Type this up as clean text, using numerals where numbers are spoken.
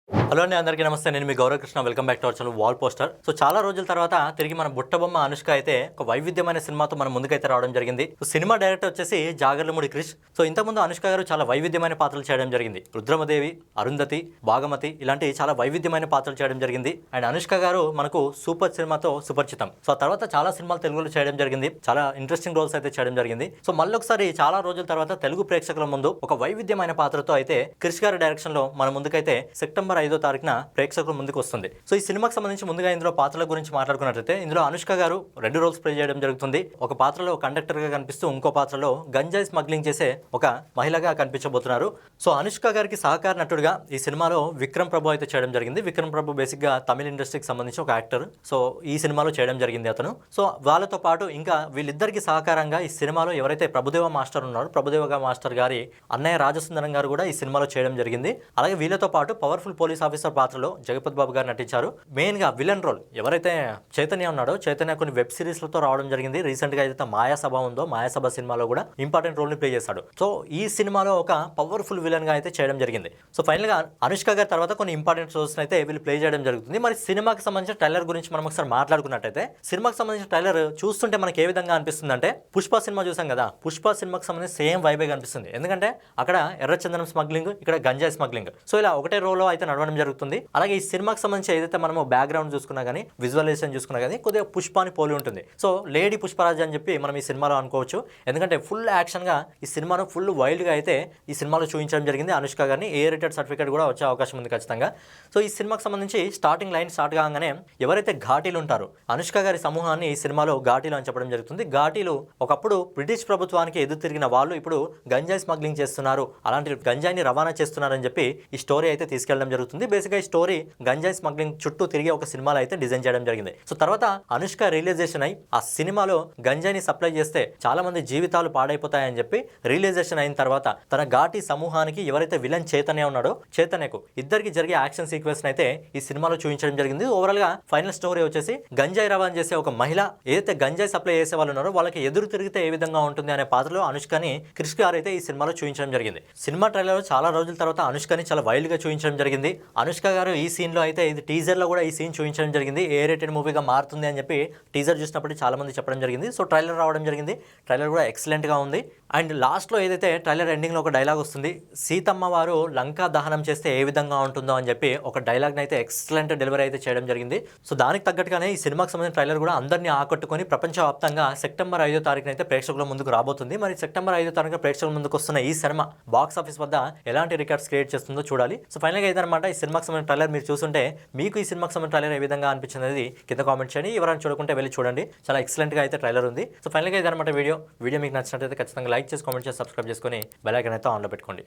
Hello అండి, అందరికీ నమస్తే. నేను మీ Gauravkrishna. Welcome back to our channel wall poster. So చాలా రోజుల తర్వాత తిరిగి మన బుట్టబొమ్మ అనుష్క అయితే ఒక వైవిధ్యమైన సినిమాతో మన ముందుకైతే రావడం జరిగింది. సో సినిమా డైరెక్టర్ వచ్చేసి జాగర్లమూడి క్రిష్. సో ఇంతకుముందు అనుష్క గారు చాలా వైవిధ్యమైన పాత్రలు చేయడం జరిగింది. రుద్రమదేవి, అరుంధతి, భాగమతి ఇలాంటి చాలా వైవిధ్యమైన పాత్రలు చేయడం జరిగింది. అండ్ అనుష్క గారు మనకు సూపర్ సినిమాతో సుపరిచితం. సో ఆ తర్వాత చాలా సినిమాలు తెలుగులో చేయడం జరిగింది. చాలా ఇంట్రెస్టింగ్ రోల్స్ అయితే చేయడం జరిగింది. సో మళ్ళొకసారి చాలా రోజుల తర్వాత తెలుగు ప్రేక్షకుల ముందు ఒక వైవిధ్యమైన పాత్రతో అయితే క్రిష్ గారి డైరెక్షన్ లో మన ముందుకైతే సెప్టెంబర్ 5వ తారీఖున ప్రేక్షకుల ముందుకు వస్తుంది. సో ఈ సినిమాకి సంబంధించి ముందుగా ఇందులో పాత్రల గురించి మాట్లాడుకున్నట్లయితే ఇందులో అనుష్క గారు 2 రోల్స్ ప్లే చేయడం జరుగుతుంది. ఒక పాత్రలో కండక్టర్ గా కనిపిస్తూ ఇంకో పాత్రలో గంజాయి స్మగ్లింగ్ చేసే ఒక మహిళగా కనిపించబోతున్నారు. సో అనుష్క గారికి సహకార నటుడుగా ఈ సినిమాలో విక్రమ్ ప్రభు అయితే చేయడం జరిగింది. విక్రమ్ ప్రభు బేసిక్ గా తమిళ ఇండస్ట్రీకి సంబంధించి ఒక యాక్టర్. సో ఈ సినిమాలో చేయడం జరిగింది అతను. సో వాళ్ళతో పాటు ఇంకా వీళ్ళిద్దరికి సహకారంగా ఈ సినిమాలో ఎవరైతే ప్రభుదేవ మాస్టర్ ఉన్నారో, ప్రభుదేవ మాస్టర్ గారి అన్నయ్య రాజసుందరం గారు కూడా ఈ సినిమాలో చేయడం జరిగింది. అలాగే వీళ్ళతో పాటు పవర్ఫుల్ పోలీస్ ఆఫీసర్ పాత్రలో జగపతి బాబు గారు నటించారు. మెయిన్ గా విలన్ రోల్ ఎవరైతే చైతన్య ఉన్నాడో, చైతన్య కొన్ని వెబ్ సిరీస్ లతో రావడం జరిగింది. రీసెంట్ గా అయితే మాయాసభ ఉందో, మాయాసభ సినిమాలో కూడా ఇంపార్టెంట్ రోల్ ని ప్లే చేశాడు. సో ఈ సినిమాలో ఒక పవర్ఫుల్ విలన్ గా అయితే చేయడం జరిగింది. సో ఫైనల్ గా అనుష్క గారి తర్వాత కొన్ని ఇంపార్టెంట్ రోల్స్ అయితే వీళ్ళు ప్లే చేయడం జరుగుతుంది. మరి సినిమాకి సంబంధించిన ట్రైలర్ గురించి మనం ఒకసారి మాట్లాడుకున్నట్టయితే, సినిమాకి సంబంధించిన ట్రైలర్ చూస్తుంటే మనకి ఏ విధంగా అనిపిస్తుంది అంటే, పుష్ప సినిమా చూసాం కదా, పుష్ప సినిమాకి సంబంధించి సేమ్ వైబే కనిపిస్తుంది. ఎందుకంటే అక్కడ ఎర్రచందనం స్మగ్లింగ్, ఇక్కడ గంజాయి స్మగ్లింగ్. సో ఇలా ఒకటే రోల్ అయితే నడవడం జరుగుతుంది. అలాగే ఈ సినిమాకి సంబంధించి ఏదైతే మనము బ్యాక్గ్రౌండ్ చూసుకున్నా కానీ, విజువలైజేషన్ చూసుకున్నా కానీ కొద్దిగా పుష్పాని పోలి ఉంటుంది. సో లేడీ పుష్పరాజ్ అని చెప్పి మనం ఈ సినిమాలో అనుకోవచ్చు. ఎందుకంటే ఫుల్ యాక్షన్ గా ఈ సినిమాను ఫుల్ వైల్డ్ గా అయితే ఈ సినిమాలో చూపించడం జరిగింది. అనుష్క గారిని ఏ రేటెడ్ సర్టిఫికేట్ కూడా వచ్చే అవకాశం ఉంది ఖచ్చితంగా. సో ఈ సినిమాకి సంబంధించి స్టార్టింగ్ లైన్ స్టార్ట్ కాగానే ఎవరైతే ఘాటీలు ఉంటారో, అనుష్క గారి సమూహాన్ని ఈ సినిమాలో ఘాటీలు అని చెప్పడం జరుగుతుంది. ఘాటీలు ఒకప్పుడు బ్రిటిష్ ప్రభుత్వానికి ఎదురు తిరిగిన వాళ్ళు ఇప్పుడు గంజాయి స్మగ్లింగ్ చేస్తున్నారు, అలాంటి గంజాయిని రవాణా చేస్తున్నారని చెప్పి ఈ స్టోరీ అయితే తీసుకెళ్లడం జరుగుతుంది. బేసిక్గా ఈ స్టోరీ గంజాయి స్మగ్లింగ్ చుట్టూ తిరిగి ఒక సినిమాలో అయితే డిజైన్ చేయడం జరిగింది. సో తర్వాత అనుష్క రియలైజేషన్ అయి ఆ సినిమాలో గంజాయిని సప్లై చేస్తే చాలా మంది జీవితాలు పాడైపోతాయని చెప్పి రియలైజేషన్ అయిన తర్వాత తన ఘాటి సమూహానికి ఎవరైతే విలన్ చైతన్య ఉన్నాడో, చైతన్యకు ఇద్దరికి జరిగే యాక్షన్ సీక్వెన్స్ అయితే ఈ సినిమాలో చూపించడం జరిగింది. ఓవరాల్ గా ఫైనల్ స్టోరీ వచ్చేసి గంజాయి రవాణా చేసే ఒక మహిళ ఏదైతే గంజాయి సప్లై చేసే వాళ్ళు ఉన్నారో వాళ్ళకి ఎదురు తిరిగితే ఏ విధంగా ఉంటుంది అనే పాత్రలో అనుష్కని క్రిష్ గారు అయితే ఈ సినిమాలో చూపించడం జరిగింది. సినిమా ట్రైలర్ చాలా రోజుల తర్వాత అనుష్కని చాలా వైల్డ్ గా చూపించడం జరిగింది. అనుష్క గారు ఈ సీన్ లో అయితే ఇది టీజర్ లో కూడా ఈ సీన్ చూపించడం జరిగింది. ఏ రేటెడ్ మూవీగా మారుతుంది అని చెప్పి టీజర్ చూసినప్పుడు చాలా మంది చెప్పడం జరిగింది. సో ట్రైలర్ రావడం జరిగింది. ట్రైలర్ కూడా ఎక్సలెంట్ గా ఉంది. అండ్ లాస్ట్ లో ఏదైతే ట్రైలర్ ఎండింగ్ లో ఒక డైలాగ్ వస్తుంది, సీతమ్మ వారు లంకా దహనం చేస్తే ఏ విధంగా ఉంటుందో అని చెప్పి ఒక డైలాగ్ అయితే ఎక్సలెంట్ డెలివరీ అయితే చేయడం జరిగింది. సో దానికి తగ్గట్టుగానే ఈ సినిమాకి సంబంధించిన ట్రైలర్ కూడా అందరినీ ఆకట్టుకొని ప్రపంచవ్యాప్తంగా సెప్టెంబర్ 5వ తారీఖున అయితే ప్రేక్షకుల ముందుకు రాబోతుంది. మరి సెప్టెంబర్ 5వ తారీఖున ప్రేక్షకుల ముందుకు వస్తున్న ఈ సినిమా బాక్స్ ఆఫీస్ వద్ద ఎలాంటి రికార్డ్స్ క్రియేట్ చేస్తుందో చూడాలి. సో ఫైనల్ గా ఇదన్నమాట ఈ సినిమాకి సంబంధించిన ట్రైలర్. మీరు చూస్తుంటే మీకు ఈ సినిమాకి సంబంధించిన ట్రైలర్ ఏ విధంగా అనిపించింది అనేది కింద కామెంట్ చేయండి. ఎవరైనా చూడకుంటే వెళ్ళి చూడండి, చాలా ఎక్సలెంట్ గా అయితే ట్రైలర్ ఉంది. సో ఫైనల్ గా ఇదన్నమాట వీడియో మీకు నచ్చినట్లయితే ఖచ్చితంగా లైక్ చేసి, కామెంట్ చేసి, సబ్స్క్రైబ్ చేసుకొని బెల్ ఐకాన్ అయితే ఆన్లో పెట్టుకోండి.